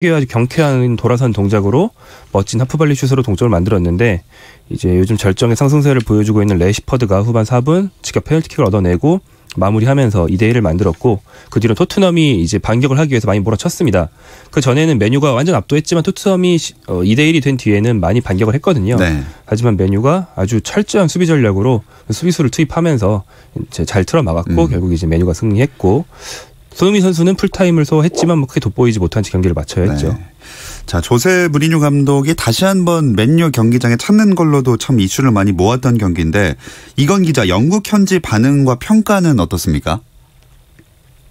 아주 경쾌한 돌아선 동작으로 멋진 하프발리 슛으로 동점을 만들었는데 이제 요즘 절정의 상승세를 보여주고 있는 레시퍼드가 후반 4분 직접 페널티킥을 얻어내고 마무리하면서 2대1을 만들었고 그 뒤로 토트넘이 이제 반격을 하기 위해서 많이 몰아쳤습니다. 그 전에는 맨유가 완전 압도했지만 토트넘이 2대1이 된 뒤에는 많이 반격을 했거든요. 네. 하지만 맨유가 아주 철저한 수비 전략으로 수비수를 투입하면서 잘 틀어막았고 결국 이제 맨유가 승리했고 손흥민 선수는 풀타임을 소화했지만 뭐 크게 돋보이지 못한 채 경기를 마쳐야 했죠. 네. 자, 조세 무리뉴 감독이 다시 한번 맨유 경기장에 찾는 걸로도 참 이슈를 많이 모았던 경기인데 이건 기자, 영국 현지 반응과 평가는 어떻습니까?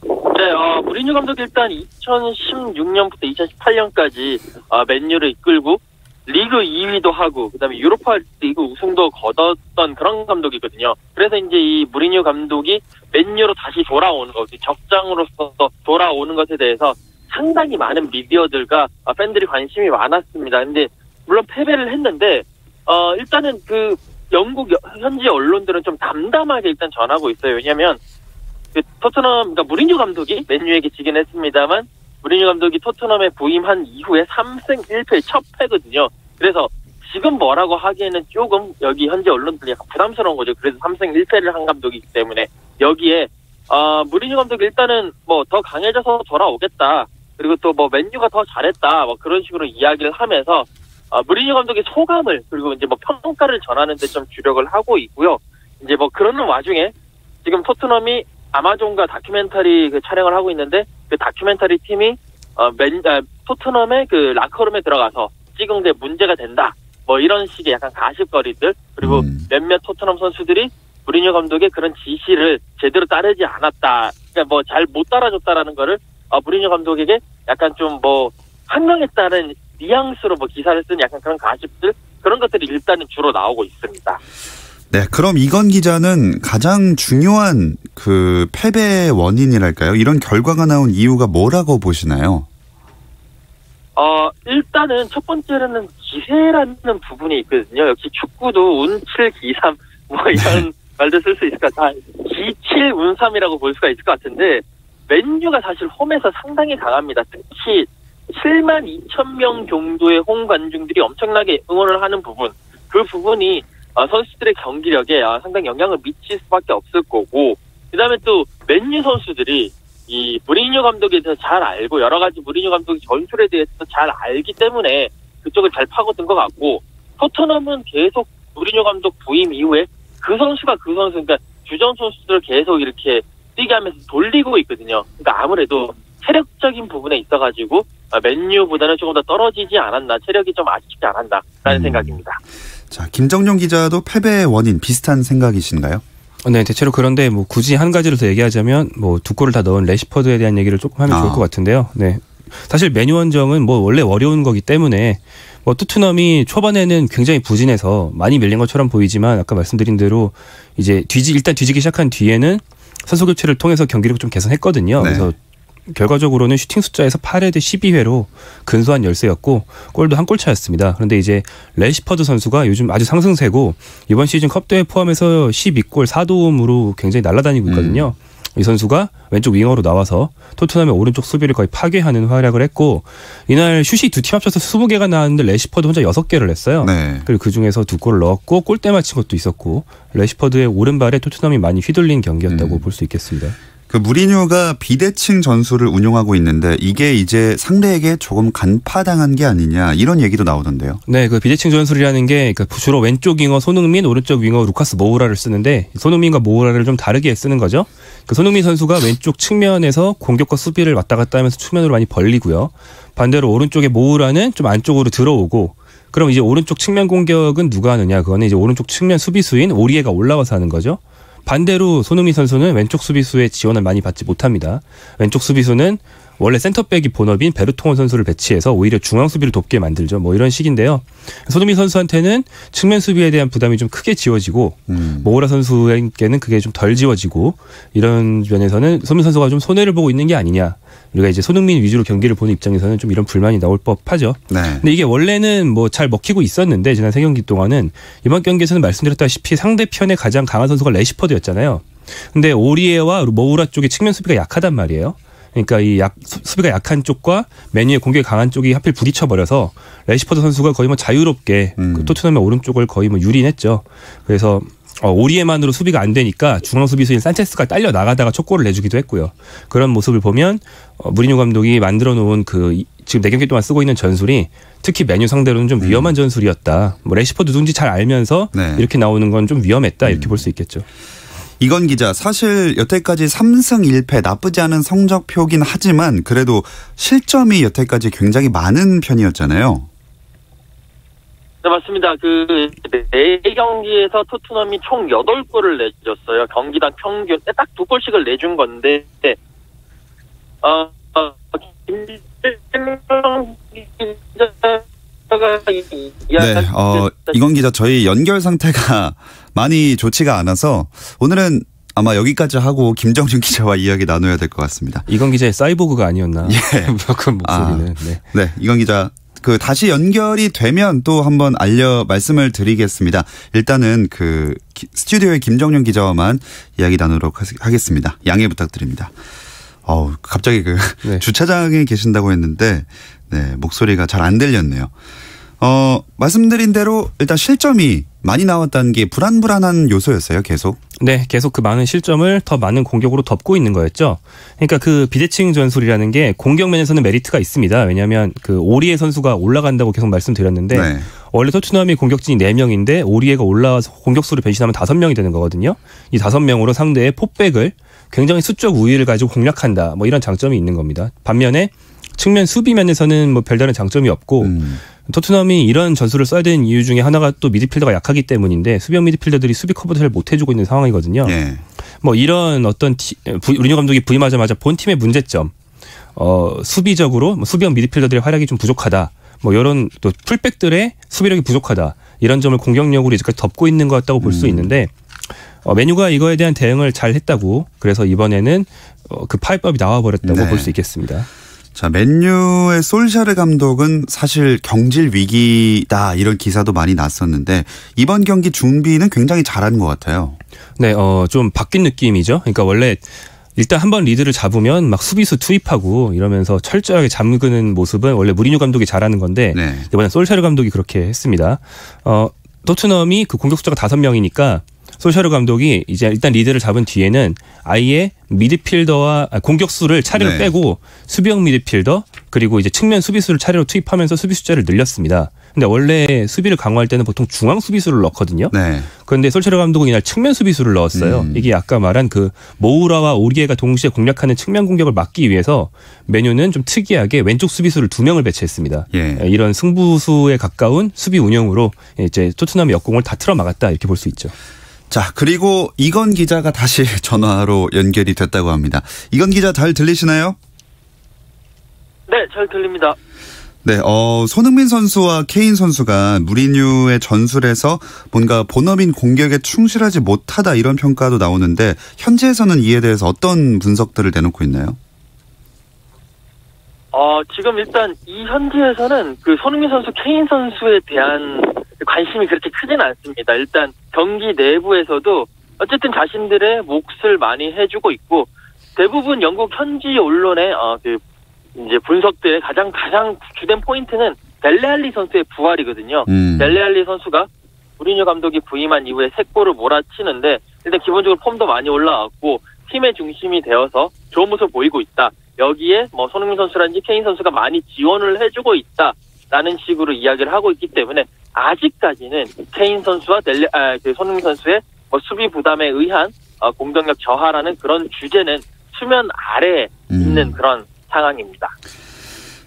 네, 무리뉴 감독이 일단 2016년부터 2018년까지 맨유를 이끌고 리그 2위도 하고 그다음에 유로파 리그 우승도 거뒀던 그런 감독이거든요. 그래서 이제 이 무리뉴 감독이 맨유로 다시 돌아오는 것, 적장으로서 돌아오는 것에 대해서 상당히 많은 미디어들과 팬들이 관심이 많았습니다. 근데 물론 패배를 했는데 일단은 그 영국 현지 언론들은 좀 담담하게 일단 전하고 있어요. 왜냐하면 그 토트넘, 그러니까 무리뉴 감독이 맨유에게 지긴 했습니다만 무리뉴 감독이 토트넘에 부임한 이후에 3승 1패 첫 패거든요. 그래서 지금 뭐라고 하기에는 조금 여기 현지 언론들이 약간 부담스러운 거죠. 그래서 3승 1패를 한 감독이기 때문에 여기에 무리뉴 감독이 일단은 뭐 더 강해져서 돌아오겠다. 그리고 또 뭐 맨유가 더 잘했다. 뭐 그런 식으로 이야기를 하면서 무리뉴 감독의 소감을 그리고 이제 뭐 평가를 전하는 데 좀 주력을 하고 있고요. 이제 뭐 그러는 와중에 지금 토트넘이 아마존과 다큐멘터리 그 촬영을 하고 있는데 그 다큐멘터리 팀이 토트넘의 그 라커룸에 들어가서 찍은 게 문제가 된다. 뭐 이런 식의 약간 가십거리들 그리고 몇몇 토트넘 선수들이 무리뉴 감독의 그런 지시를 제대로 따르지 않았다. 그러니까 뭐 잘 못 따라줬다라는 거를 무리뉴 감독에게 약간 좀 뭐 한명했다는 뉘앙스로 뭐 기사를 쓴 약간 그런 가십들 그런 것들이 일단은 주로 나오고 있습니다. 네, 그럼 이건 기자는 가장 중요한 그 패배의 원인이랄까요? 이런 결과가 나온 이유가 뭐라고 보시나요? 일단은 첫 번째로는 기세라는 부분이 있거든요. 역시 축구도 운7 기3 뭐 이런 말도 쓸 수 있을 것 같아요. 기7 운3이라고 볼 수가 있을 것 같은데 맨유가 사실 홈에서 상당히 강합니다. 특히 7만 2천 명 정도의 홈 관중들이 엄청나게 응원을 하는 부분, 그 부분이 선수들의 경기력에 상당히 영향을 미칠 수밖에 없을 거고, 그다음에 또 맨유 선수들이 이 무리뉴 감독에 대해서 잘 알고 여러 가지 무리뉴 감독의 전술에 대해서 잘 알기 때문에 그쪽을 잘 파고든 것 같고, 토트넘은 계속 무리뉴 감독 부임 이후에 그 선수가 그러니까 주전 선수들을 계속 이렇게 뛰게 하면서 돌리고 있거든요. 그러니까 아무래도 체력적인 부분에 있어가지고 맨유보다는 조금 더 떨어지지 않았나, 체력이 좀 아쉽지 않았나라는 생각입니다. 자, 김정용 기자도 패배의 원인 비슷한 생각이신가요? 네, 대체로 그런데 뭐 굳이 한 가지를 더 얘기하자면 뭐 두 골을 다 넣은 레시퍼드에 대한 얘기를 조금 하면 좋을 것 같은데요. 네, 사실 맨유 원정은 뭐 원래 어려운 거기 때문에 뭐 토트넘이 초반에는 굉장히 부진해서 많이 밀린 것처럼 보이지만 아까 말씀드린 대로 이제 일단 뒤지기 시작한 뒤에는 선수 교체를 통해서 경기력을 좀 개선했거든요. 네. 그래서 결과적으로는 슈팅 숫자에서 8회 대 12회로 근소한 열세였고 골도 한 골 차였습니다. 그런데 이제 레시퍼드 선수가 요즘 아주 상승세고 이번 시즌 컵대회 포함해서 12골 4도움으로 굉장히 날아다니고 있거든요. 이 선수가 왼쪽 윙어로 나와서 토트넘의 오른쪽 수비를 거의 파괴하는 활약을 했고 이날 슛이 두 팀 합쳐서 20개가 나왔는데 레시퍼드 혼자 6개를 했어요. 네. 그리고 그중에서 2골을 넣었고 골대 맞힌 것도 있었고 레시퍼드의 오른발에 토트넘이 많이 휘둘린 경기였다고 볼 수 있겠습니다. 그 무리뉴가 비대칭 전술을 운용하고 있는데 이게 이제 상대에게 조금 간파당한 게 아니냐 이런 얘기도 나오던데요. 네, 그 비대칭 전술이라는 게 주로 왼쪽 윙어 손흥민, 오른쪽 윙어 루카스 모우라를 쓰는데 손흥민과 모우라를 좀 다르게 쓰는 거죠. 그 손흥민 선수가 왼쪽 측면에서 공격과 수비를 왔다 갔다 하면서 측면으로 많이 벌리고요. 반대로 오른쪽에 모우라는 좀 안쪽으로 들어오고 그럼 이제 오른쪽 측면 공격은 누가 하느냐? 그거는 이제 오른쪽 측면 수비수인 오리에가 올라와서 하는 거죠. 반대로 손흥민 선수는 왼쪽 수비수의 지원을 많이 받지 못합니다. 왼쪽 수비수는 원래 센터백이 본업인 베르통원 선수를 배치해서 오히려 중앙 수비를 돕게 만들죠. 뭐 이런 식인데요. 손흥민 선수한테는 측면 수비에 대한 부담이 좀 크게 지워지고 모우라 선수에게는 그게 좀 덜 지워지고 이런 면에서는 손흥민 선수가 좀 손해를 보고 있는 게 아니냐. 우리가 이제 손흥민 위주로 경기를 보는 입장에서는 좀 이런 불만이 나올 법하죠. 네. 근데 이게 원래는 뭐 잘 먹히고 있었는데 지난 3경기 동안은 이번 경기에서는 말씀드렸다시피 상대편의 가장 강한 선수가 레시퍼드였잖아요. 근데 오리에와 모우라 쪽의 측면 수비가 약하단 말이에요. 그러니까 이 수비가 약한 쪽과 맨유의 공격이 강한 쪽이 하필 부딪혀 버려서 레시포드 선수가 거의 뭐 자유롭게 그 토트넘의 오른쪽을 거의 뭐 유린했죠. 그래서 오리에만으로 수비가 안 되니까 중앙 수비수인 산체스가 딸려 나가다가 첫 골을 내주기도 했고요. 그런 모습을 보면 무리뉴 감독이 만들어 놓은 그 지금 4경기 동안 쓰고 있는 전술이 특히 맨유 상대로는 좀 위험한 전술이었다. 뭐 레시포드 누군지 잘 알면서 네. 이렇게 나오는 건 좀 위험했다 이렇게 볼 수 있겠죠. 이건 기자, 사실 여태까지 3승 1패 나쁘지 않은 성적표긴 하지만 그래도 실점이 여태까지 굉장히 많은 편이었잖아요. 네, 맞습니다. 그 4경기에서 토트넘이 총 8골을 내줬어요. 경기당 평균 딱 2골씩을 내준 건데 네, 이건 기자, 저희 연결 상태가 많이 좋지가 않아서 오늘은 아마 여기까지 하고 김정준 기자와 이야기 나눠야 될 것 같습니다. 이건 기자의 사이보그가 아니었나? 예. 그 목소리는. 네, 이건 기자. 다시 연결이 되면 또 한번 말씀을 드리겠습니다. 일단은 스튜디오의 김정준 기자와만 이야기 나누도록 하겠습니다. 양해 부탁드립니다. 갑자기 네. 주차장에 계신다고 했는데, 네, 목소리가 잘 안 들렸네요. 말씀드린 대로 일단 실점이 많이 나왔다는 게 불안한 요소였어요, 계속. 네, 계속 그 많은 실점을 더 많은 공격으로 덮고 있는 거였죠. 그러니까 그 비대칭 전술이라는 게 공격 면에서는 메리트가 있습니다. 왜냐하면 그 오리에 선수가 올라간다고 계속 말씀드렸는데 네. 원래 토트넘이 공격진이 4명인데 오리에가 올라와서 공격수를 변신하면 5명이 되는 거거든요. 이 5명으로 상대의 포백을 굉장히 수적 우위를 가지고 공략한다. 뭐 이런 장점이 있는 겁니다. 반면에 측면 수비면에서는 뭐 별다른 장점이 없고 토트넘이 이런 전술을 써야 되는 이유 중에 하나가 또 미드필더가 약하기 때문인데 수비형 미드필더들이 수비 커버를 잘 못해주고 있는 상황이거든요. 네. 뭐 이런 어떤 무리뉴 감독이 부임하자마자 본 팀의 문제점, 수비적으로 수비형 미드필더들의 활약이 좀 부족하다. 뭐 이런 또 풀백들의 수비력이 부족하다. 이런 점을 공격력으로 이제까지 덮고 있는 것 같다고 볼 수 있는데 메뉴가 이거에 대한 대응을 잘 했다고. 그래서 이번에는 그 파이법이 나와버렸다고 네. 볼 수 있겠습니다. 자, 맨유의 솔샤르 감독은 사실 경질 위기다 이런 기사도 많이 났었는데 이번 경기 준비는 굉장히 잘한 것 같아요. 네, 좀 바뀐 느낌이죠. 그러니까 원래 일단 한번 리드를 잡으면 막 수비수 투입하고 이러면서 철저하게 잠그는 모습은 원래 무리뉴 감독이 잘하는 건데 네. 이번엔 솔샤르 감독이 그렇게 했습니다. 토트넘이 그 공격수가 5명이니까 솔샤르 감독이 이제 일단 리드를 잡은 뒤에는 아예 미드필더와 공격수를 차례로 네. 빼고 수비형 미드필더 그리고 이제 측면 수비수를 차례로 투입하면서 수비 숫자를 늘렸습니다. 근데 원래 수비를 강화할 때는 보통 중앙 수비수를 넣거든요. 네. 그런데 솔샤르 감독은 이날 측면 수비수를 넣었어요. 이게 아까 말한 그 모우라와 오리에가 동시에 공략하는 측면 공격을 막기 위해서 메뉴는 좀 특이하게 왼쪽 수비수를 2명을 배치했습니다. 예. 이런 승부수에 가까운 수비 운영으로 이제 토트넘의 역공을 다 틀어 막았다 이렇게 볼 수 있죠. 자, 그리고 이건 기자가 다시 전화로 연결이 됐다고 합니다. 이건 기자 잘 들리시나요? 네, 잘 들립니다. 네, 손흥민 선수와 케인 선수가 무리뉴의 전술에서 뭔가 본업인 공격에 충실하지 못하다 이런 평가도 나오는데 현지에서는 이에 대해서 어떤 분석들을 내놓고 있나요? 지금 일단 이 현지에서는 그 손흥민 선수, 케인 선수에 대한 관심이 그렇게 크지는 않습니다. 일단 경기 내부에서도 어쨌든 자신들의 몫을 많이 해주고 있고 대부분 영국 현지 언론의 이제 분석들의 가장 주된 포인트는 델레알리 선수의 부활이거든요. 델레알리 선수가 무리뉴 감독이 부임한 이후에 3골을 몰아치는데 일단 기본적으로 폼도 많이 올라왔고 팀의 중심이 되어서 좋은 모습을 보이고 있다. 여기에 뭐 손흥민 선수라든지 케인 선수가 많이 지원을 해주고 있다라는 식으로 이야기를 하고 있기 때문에 아직까지는 케인 선수와 손흥민 선수의 수비 부담에 의한 공격력 저하라는 그런 주제는 수면 아래에 있는 그런 상황입니다.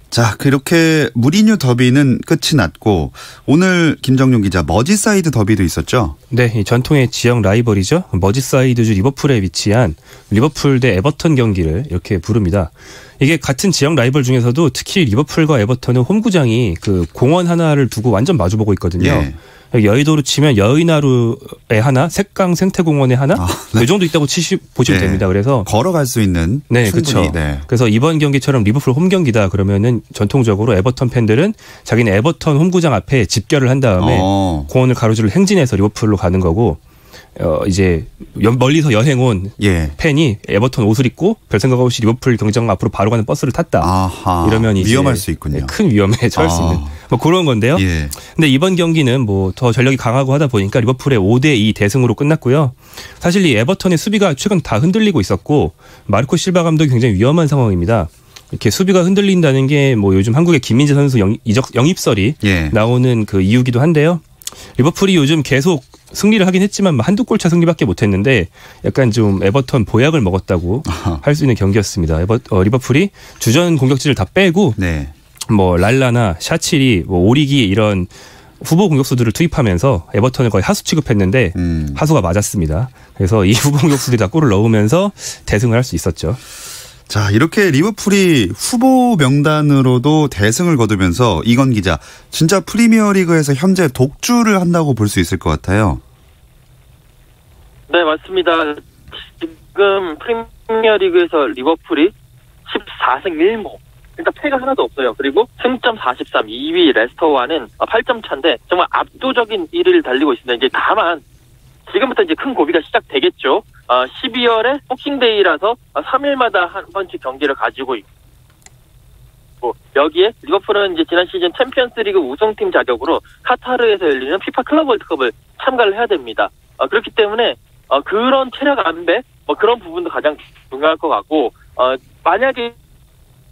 자, 그렇게 무리뉴 더비는 끝이 났고 오늘 김정용 기자 머지사이드 더비도 있었죠? 네, 이 전통의 지역 라이벌이죠. 머지사이드주 리버풀에 위치한 리버풀 대 에버턴 경기를 이렇게 부릅니다. 이게 같은 지역 라이벌 중에서도 특히 리버풀과 에버턴은 홈구장이 그 공원 하나를 두고 완전 마주보고 있거든요. 예. 여의도로 치면 여의나루에 하나, 색강 생태공원에 하나, 네. 이 정도 있다고 보시면 네. 됩니다. 그래서 걸어갈 수 있는 네, 충분히. 그렇죠. 네. 그래서 이번 경기처럼 리버풀 홈 경기다 그러면은 전통적으로 에버턴 팬들은 자기는 에버턴 홈구장 앞에 집결을 한 다음에 공원을 가로지를 행진해서 리버풀로 가는 거고 이제 멀리서 여행 온 예. 팬이 에버턴 옷을 입고 별 생각 없이 리버풀 경기장 앞으로 바로 가는 버스를 탔다. 아하. 이러면 이제 위험할 수 있군요. 큰 위험에 처할 수 있는 뭐 그런 건데요. 예. 근데 이번 경기는 뭐 더 전력이 강하고 하다 보니까 리버풀의 5대2 대승으로 끝났고요. 사실 이 에버턴의 수비가 최근 다 흔들리고 있었고 마르코 실바 감독이 굉장히 위험한 상황입니다. 이렇게 수비가 흔들린다는 게 뭐 요즘 한국의 김민재 선수 영입설이 예. 나오는 그 이유기도 한데요. 리버풀이 요즘 계속 승리를 하긴 했지만 한두 골차 승리밖에 못했는데 약간 좀 에버턴 보약을 먹었다고 할 수 있는 경기였습니다. 리버풀이 주전 공격진을 다 빼고 네. 뭐 랄라나 샤칠이 뭐 오리기 이런 후보 공격수들을 투입하면서 에버턴을 거의 하수 취급했는데 하수가 맞았습니다. 그래서 이 후보 공격수들이 다 골을 넣으면서 대승을 할 수 있었죠. 자, 이렇게 리버풀이 후보 명단으로도 대승을 거두면서 이건 기자, 진짜 프리미어리그에서 현재 독주를 한다고 볼 수 있을 것 같아요. 네, 맞습니다. 지금 프리미어리그에서 리버풀이 14승 1무. 일단 패가 하나도 없어요. 그리고 승점 43, 2위 레스터와는 8점 차인데 정말 압도적인 1위를 달리고 있습니다. 이제 다만 지금부터 이제 큰 고비가 시작되겠죠. 12월에 복싱데이라서 3일마다 한 번씩 경기를 가지고 있고 여기에 리버풀은 이제 지난 시즌 챔피언스리그 우승팀 자격으로 카타르에서 열리는 피파 클럽 월드컵을 참가를 해야 됩니다. 그렇기 때문에 그런 체력 안배 뭐 그런 부분도 가장 중요할 것 같고 만약에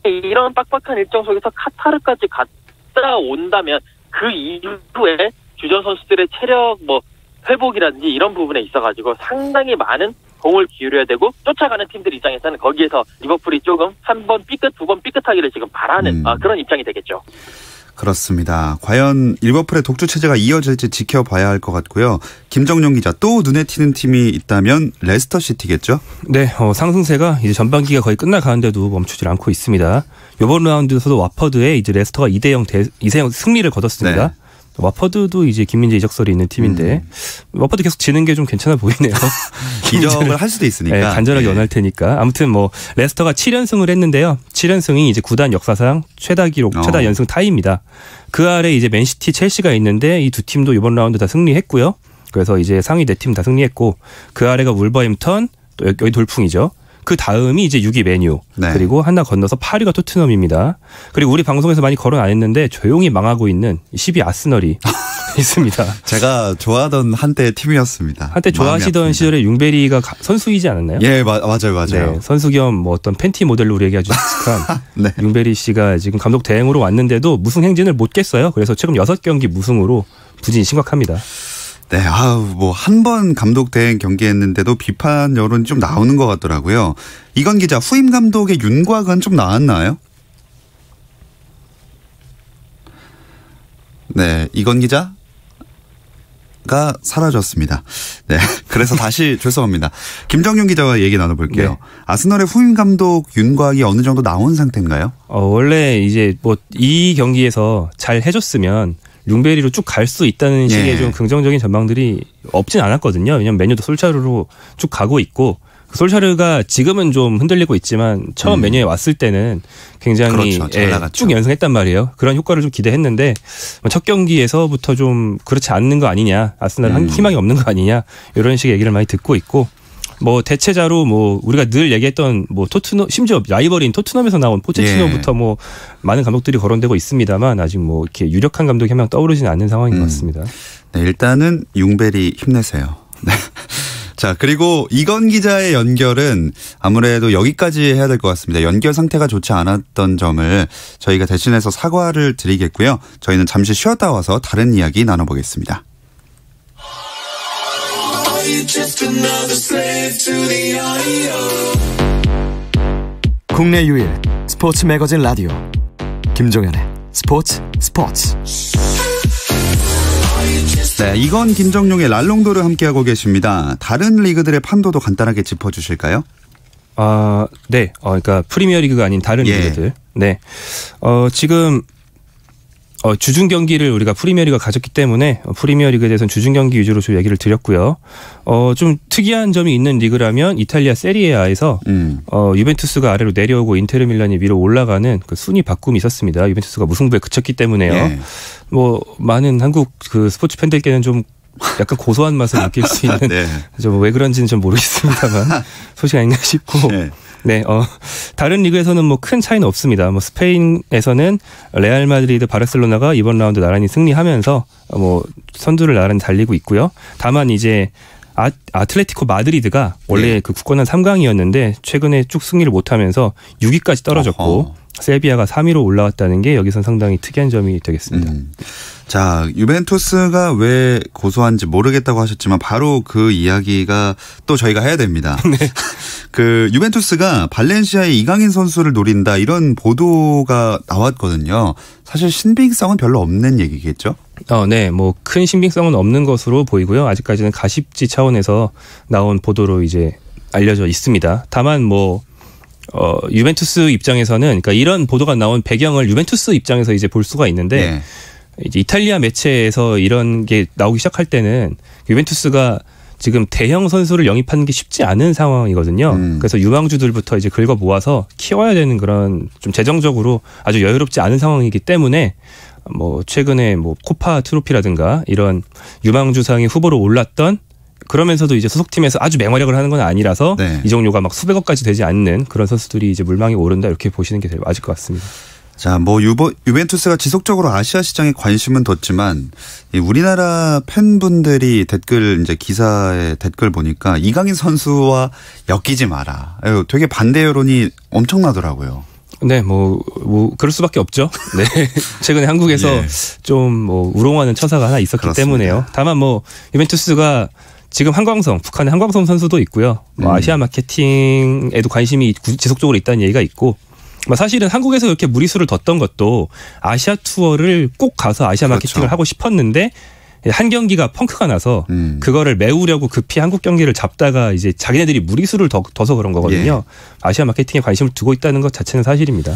이런 빡빡한 일정 속에서 카타르까지 갔다 온다면 그 이후에 주전 선수들의 체력 뭐 회복이라든지 이런 부분에 있어가지고 상당히 많은 공을 기울여야 되고 쫓아가는 팀들 입장에서는 거기에서 리버풀이 조금 한 번 삐끗, 두 번 삐끗하기를 지금 바라는 그런 입장이 되겠죠. 그렇습니다. 과연 리버풀의 독주 체제가 이어질지 지켜봐야 할 것 같고요. 김정용 기자, 또 눈에 띄는 팀이 있다면 레스터 시티겠죠? 네, 상승세가 이제 전반기가 거의 끝나가는데도 멈추질 않고 있습니다. 이번 라운드에서도 와퍼드에 이제 레스터가 2대0 승리를 거뒀습니다. 네. 와퍼드도 이제 김민재 이적설이 있는 팀인데 와퍼드 계속 지는 게 좀 괜찮아 보이네요. 이적을 할 수도 있으니까. 네, 간절하게 원할 테니까. 아무튼 뭐 레스터가 7연승을 했는데요. 7연승이 이제 구단 역사상 최다 기록, 최다 연승 타이입니다. 그 아래 이제 맨시티, 첼시가 있는데 이 두 팀도 이번 라운드 다 승리했고요. 그래서 이제 상위 4팀 다 승리했고 그 아래가 울버햄턴, 또 여기 돌풍이죠. 그 다음이 이제 6위 메뉴, 네. 그리고 하나 건너서 8위가 토트넘입니다. 그리고 우리 방송에서 많이 거론 안 했는데 조용히 망하고 있는 10위 아스널이 있습니다. 제가 좋아하던 한때 팀이었습니다. 한때 좋아하시던 시절에 융베리가 선수이지 않았나요? 예, 맞아요. 네, 선수 겸 뭐 어떤 팬티 모델로 우리에게 아주 익숙한 네. 융베리 씨가 지금 감독 대행으로 왔는데도 무승 행진을 못 깼어요. 그래서 최근 6경기 무승으로 부진이 심각합니다. 네, 뭐 한 번 감독 대행 경기했는데도 비판 여론이 좀 나오는 것 같더라고요. 이건 기자, 후임 감독의 윤곽은 좀 나왔나요? 네, 이건 기자가 사라졌습니다. 네, 그래서 다시 죄송합니다. 김정용 기자와 얘기 나눠볼게요. 네. 아스널의 후임 감독 윤곽이 어느 정도 나온 상태인가요? 원래 이제 뭐 이 경기에서 잘 해줬으면 융베리로 쭉 갈 수 있다는 식의 좀 긍정적인 전망들이 없진 않았거든요. 왜냐하면 메뉴도 솔차르로 쭉 가고 있고 솔차르가 지금은 좀 흔들리고 있지만 처음 메뉴에 왔을 때는 굉장히 그렇죠. 잘 나갔죠. 쭉 연승했단 말이에요. 그런 효과를 좀 기대했는데 첫 경기에서부터 좀 그렇지 않는 거 아니냐, 아스날 희망이 없는 거 아니냐 이런 식의 얘기를 많이 듣고 있고 뭐 대체자로 뭐 우리가 늘 얘기했던 뭐 토트넘, 심지어 라이벌인 토트넘에서 나온 포체티노부터 뭐 많은 감독들이 거론되고 있습니다만 아직 뭐 이렇게 유력한 감독이 한 명 떠오르지는 않는 상황인 것 같습니다. 네, 일단은 융베리 힘내세요. 네. 자, 그리고 이건 기자의 연결은 아무래도 여기까지 해야 될 것 같습니다. 연결 상태가 좋지 않았던 점을 저희가 대신해서 사과를 드리겠고요. 저희는 잠시 쉬었다 와서 다른 이야기 나눠보겠습니다. 국내 유일 스포츠 매거진 라디오 김종현의 스포츠. 네, 이건 김정용의 랄롱도를 함께하고 계십니다. 다른 리그들의 판도도 간단하게 짚어주실까요? 네. 그러니까 프리미어리그가 아닌 다른 리그들. 네. 지금 주중 경기를 우리가 프리미어리그가 가졌기 때문에 프리미어리그에 대해서는 주중 경기 위주로 좀 얘기를 드렸고요. 좀 특이한 점이 있는 리그라면 이탈리아 세리에아에서 유벤투스가 아래로 내려오고 인테르 밀란이 위로 올라가는 그 순위 바꿈이 있었습니다. 유벤투스가 무승부에 그쳤기 때문에요. 뭐 많은 한국 그 스포츠 팬들께는 좀 약간 고소한 맛을 느낄 수 있는 네. 좀 왜 그런지는 좀 모르겠습니다만 소식 아닌가 싶고 네. 네, 다른 리그에서는 뭐 큰 차이는 없습니다. 뭐 스페인에서는 레알 마드리드, 바르셀로나가 이번 라운드 나란히 승리하면서 뭐 선두를 나란히 달리고 있고요. 다만 이제 아틀레티코 마드리드가 원래 네. 그 굳건한 3강이었는데 최근에 쭉 승리를 못하면서 6위까지 떨어졌고 어허. 세비야가 3위로 올라왔다는 게 여기선 상당히 특이한 점이 되겠습니다. 자, 유벤투스가 왜 고소한지 모르겠다고 하셨지만 바로 그 이야기가 또 저희가 해야 됩니다. 네. 그 유벤투스가 발렌시아의 이강인 선수를 노린다 이런 보도가 나왔거든요. 사실 신빙성은 별로 없는 얘기겠죠? 네, 뭐 큰 신빙성은 없는 것으로 보이고요. 아직까지는 가십지 차원에서 나온 보도로 이제 알려져 있습니다. 다만 뭐 유벤투스 입장에서는 그러니까 이런 보도가 나온 배경을 유벤투스 입장에서 이제 볼 수가 있는데 네. 이제 이탈리아 매체에서 이런 게 나오기 시작할 때는 유벤투스가 지금 대형 선수를 영입하는 게 쉽지 않은 상황이거든요. 그래서 유망주들부터 이제 긁어 모아서 키워야 되는 그런 좀 재정적으로 아주 여유롭지 않은 상황이기 때문에 뭐 최근에 뭐 코파 트로피라든가 이런 유망주상의 후보로 올랐던 그러면서도 이제 소속팀에서 아주 맹활약을 하는 건 아니라서 네. 이적료가 막 수백억까지 되지 않는 그런 선수들이 이제 물망에 오른다 이렇게 보시는 게 맞을 것 같습니다. 자, 뭐 유벤투스가 지속적으로 아시아 시장에 관심은 뒀지만 우리나라 팬분들이 댓글 이제 기사에 댓글 보니까 이강인 선수와 엮이지 마라. 되게 반대 여론이 엄청나더라고요. 네, 뭐 그럴 수밖에 없죠. 네, 최근에 한국에서 예. 좀 뭐 우롱하는 처사가 하나 있었기 그렇습니다. 때문에요. 다만 뭐 유벤투스가 지금 북한의 한광성 선수도 있고요. 뭐 아시아 마케팅에도 관심이 지속적으로 있다는 얘기가 있고. 사실은 한국에서 이렇게 무리수를 뒀던 것도 아시아 투어를 꼭 가서 아시아 마케팅을 그렇죠. 하고 싶었는데 한 경기가 펑크가 나서 그거를 메우려고 급히 한국 경기를 잡다가 이제 자기네들이 무리수를 둬서 그런 거거든요. 예. 아시아 마케팅에 관심을 두고 있다는 것 자체는 사실입니다.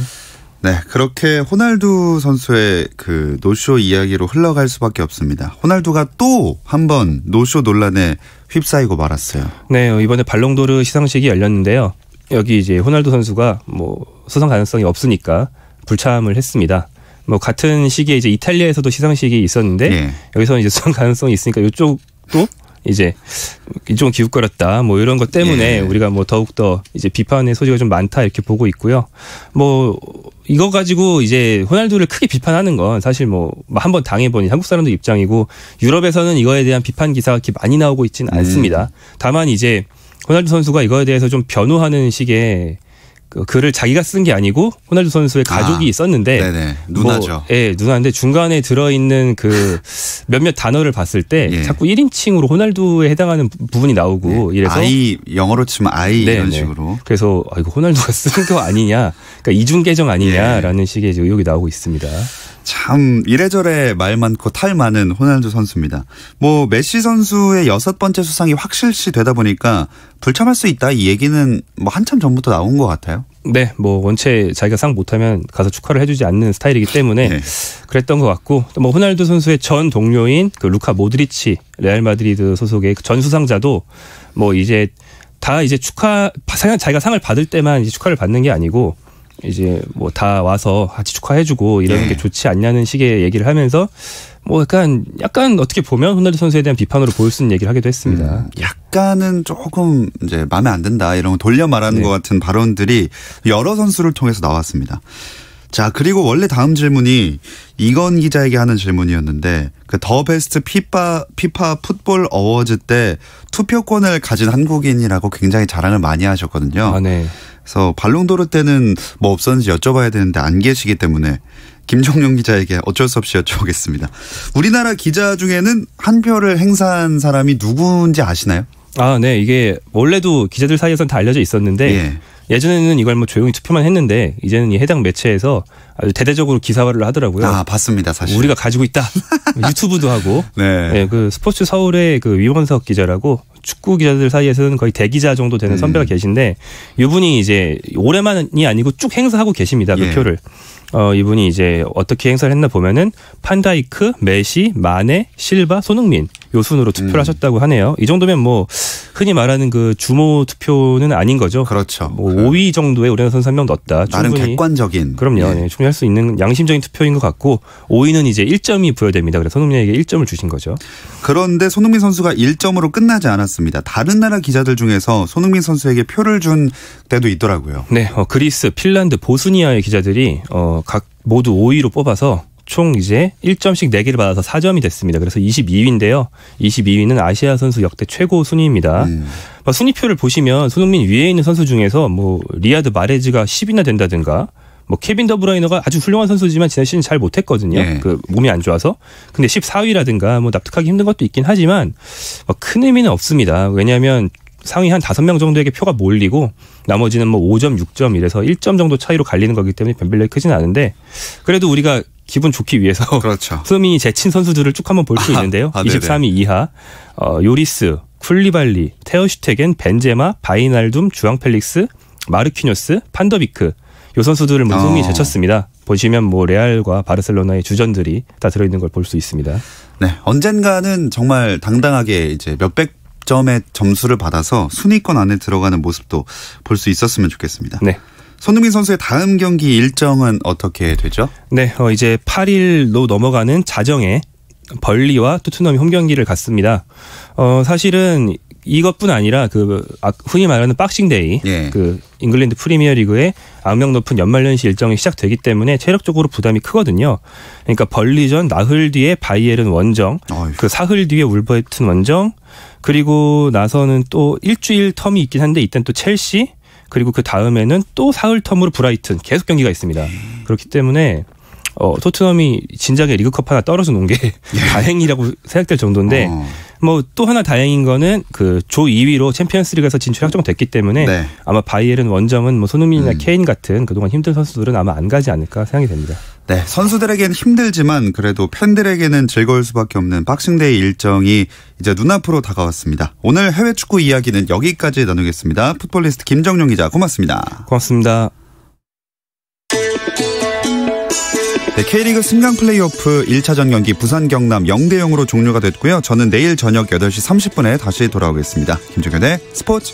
네, 그렇게 호날두 선수의 그 노쇼 이야기로 흘러갈 수밖에 없습니다. 호날두가 또 한 번 노쇼 논란에 휩싸이고 말았어요. 네, 이번에 발롱도르 시상식이 열렸는데요. 여기 이제 호날두 선수가 뭐 수상 가능성이 없으니까 불참을 했습니다. 뭐 같은 시기에 이제 이탈리아에서도 시상식이 있었는데 예. 여기서 이제 수상 가능성이 있으니까 이쪽도 이제 이쪽은 기웃거렸다 뭐 이런 것 때문에 예. 우리가 뭐 더욱더 이제 비판의 소지가 좀 많다 이렇게 보고 있고요. 뭐 이거 가지고 이제 호날두를 크게 비판하는 건 사실 뭐 한번 당해보니 한국 사람들 입장이고 유럽에서는 이거에 대한 비판 기사가 이렇게 많이 나오고 있지는 않습니다. 다만 이제 호날두 선수가 이거에 대해서 좀 변호하는 식의 그 글을 자기가 쓴 게 아니고 호날두 선수의 가족이 있었는데 네네. 누나죠. 예, 누나인데 중간에 들어있는 그 몇몇 단어를 봤을 때 예. 자꾸 1인칭으로 호날두에 해당하는 부분이 나오고 이래서 아이 영어로 치면 아이 네, 이런 네. 식으로. 그래서 이거 호날두가 쓴 거 아니냐, 그러니까 이중 계정 아니냐라는 식의 이제 의혹이 나오고 있습니다. 참 이래저래 말 많고 탈 많은 호날두 선수입니다. 뭐 메시 선수의 6번째 수상이 확실시 되다 보니까 불참할 수 있다 이 얘기는 뭐 한참 전부터 나온 것 같아요. 네, 뭐 원체 자기가 상 못하면 가서 축하를 해주지 않는 스타일이기 때문에 네. 그랬던 것 같고, 또 뭐 호날두 선수의 전 동료인 그 루카 모드리치 레알 마드리드 소속의 전 수상자도 뭐 이제 다 이제 자기가 상을 받을 때만 이제 축하를 받는 게 아니고 이제 뭐 다 와서 같이 축하해주고 이러는 네. 게 좋지 않냐는 식의 얘기를 하면서 뭐 약간 어떻게 보면 호날두 선수에 대한 비판으로 보일 수 있는 얘기를 하기도 했습니다. 약간은 조금 이제 마음에 안 든다 이런 거 돌려 말하는 네. 것 같은 발언들이 여러 선수를 통해서 나왔습니다. 자, 그리고 원래 다음 질문이 이건 기자에게 하는 질문이었는데 그 더 베스트 피파 풋볼 어워즈 때 투표권을 가진 한국인이라고 굉장히 자랑을 많이 하셨거든요. 아, 네. 그래서 발롱도르 때는 뭐 없었는지 여쭤봐야 되는데 안 계시기 때문에 김정용 기자에게 어쩔 수 없이 여쭤보겠습니다. 우리나라 기자 중에는 한 표를 행사한 사람이 누구인지 아시나요? 아, 네. 이게 원래도 기자들 사이에서는 다 알려져 있었는데 예. 예전에는 이걸 뭐 조용히 투표만 했는데 이제는 이 해당 매체에서 아주 대대적으로 기사화를 하더라고요. 아, 봤습니다, 사실. 우리가 가지고 있다. 유튜브도 하고. 네. 네, 그 스포츠 서울의 그 위원석 기자라고 축구 기자들 사이에서는 거의 대기자 정도 되는 선배가 계신데 이분이 이제 올해만이 아니고 쭉 행사하고 계십니다. 그 예. 표를. 이분이 이제 어떻게 행사를 했나 보면은 판다이크, 메시, 마네, 실바, 손흥민 요 순으로 투표를 하셨다고 하네요. 이 정도면 뭐 흔히 말하는 그 주모 투표는 아닌 거죠. 그렇죠. 뭐 5위 정도의 우리나라 선수 한 명 넣었다. 나름 객관적인. 그럼요. 예. 네, 충분히 할 수 있는 양심적인 투표인 것 같고 5위는 이제 1점이 부여됩니다. 그래서 손흥민에게 1점을 주신 거죠. 그런데 손흥민 선수가 1점으로 끝나지 않았습니다. 다른 나라 기자들 중에서 손흥민 선수에게 표를 준 때도 있더라고요. 네, 그리스, 핀란드, 보스니아의 기자들이 각 모두 5위로 뽑아서 총 이제 1점씩 4개를 받아서 4점이 됐습니다. 그래서 22위인데요. 22위는 아시아 선수 역대 최고 순위입니다. 순위표를 보시면 손흥민 위에 있는 선수 중에서 뭐 리아드 마레즈가 10위나 된다든가 뭐 케빈 더브라이너가 아주 훌륭한 선수지만 지난 시즌 잘 못했거든요. 네. 그 몸이 안 좋아서. 근데 14위라든가 뭐 납득하기 힘든 것도 있긴 하지만 큰 의미는 없습니다. 왜냐하면 상위 한 5명 정도에게 표가 몰리고 나머지는 뭐 5점, 6점 이래서 1점 정도 차이로 갈리는 거기 때문에 변별력이 크진 않은데 그래도 우리가 기분 좋기 위해서 그렇죠. 손흥민이 제친 선수들을 쭉 한번 볼 수 있는데요. 23위 이하 요리스, 쿨리발리, 테어슈테겐, 벤제마, 바이날둠, 주앙 펠릭스, 마르퀴뇨스, 판더비크 요 선수들을 뭐 손흥민이 제쳤습니다. 보시면 뭐 레알과 바르셀로나의 주전들이 다 들어있는 걸 볼 수 있습니다. 네, 언젠가는 정말 당당하게 이제 몇백 점의 점수를 받아서 순위권 안에 들어가는 모습도 볼 수 있었으면 좋겠습니다. 네. 손흥민 선수의 다음 경기 일정은 어떻게 되죠? 네, 이제 8일로 넘어가는 자정에 벌리와 토트넘이 홈 경기를 갖습니다. 사실은 이것뿐 아니라 그 흔히 말하는 박싱데이, 예. 그 잉글랜드 프리미어리그의 악명 높은 연말연시 일정이 시작되기 때문에 체력적으로 부담이 크거든요. 그러니까 벌리전 나흘 뒤에 바이에른 원정, 어휴. 그 사흘 뒤에 울버햄튼 원정, 그리고 나서는 또 일주일 텀이 있긴 한데 이땐 또 첼시, 그리고 그 다음에는 또 사흘 텀으로 브라이튼 계속 경기가 있습니다. 그렇기 때문에 토트넘이 진작에 리그컵 하나 떨어져 놓은 게 다행이라고 생각될 정도인데 뭐 또 하나 다행인 거는 그 조 2위로 챔피언스리그에서 진출 확정됐기 때문에 네. 아마 바이에른 원정은 뭐 손흥민이나 케인 같은 그동안 힘든 선수들은 아마 안 가지 않을까 생각이 됩니다. 네, 선수들에게는 힘들지만 그래도 팬들에게는 즐거울 수밖에 없는 박싱데이 일정이 이제 눈앞으로 다가왔습니다. 오늘 해외 축구 이야기는 여기까지 나누겠습니다. 풋볼리스트 김정용 기자 고맙습니다. 고맙습니다. 네, K리그 승강 플레이오프 1차전 경기 부산 경남 0대0으로 종료가 됐고요. 저는 내일 저녁 8시 30분에 다시 돌아오겠습니다. 김종현의 스포츠.